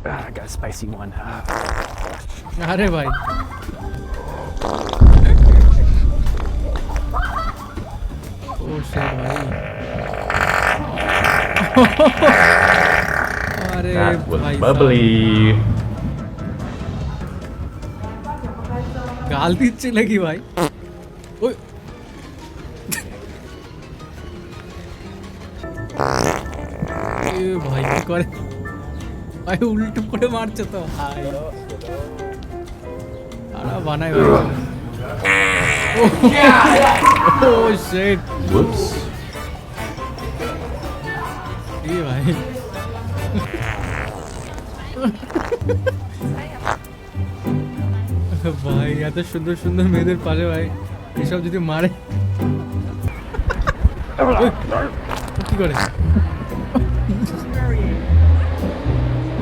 I got a spicy one. আরে ভাই ও সে ভাই আরে That was ভাই bubbly. গাল দিচ্ছে নাকি ভাই ওই এ ভাই কি করে ভাই উল্টো করে মারছে তো ভাই আরে বানাই ভাই ও শিট Whoops. এ ভাই ভাই এত সুন্দর সুন্দর মেয়েদের পাশে ভাই এসব যদি মারে কি করে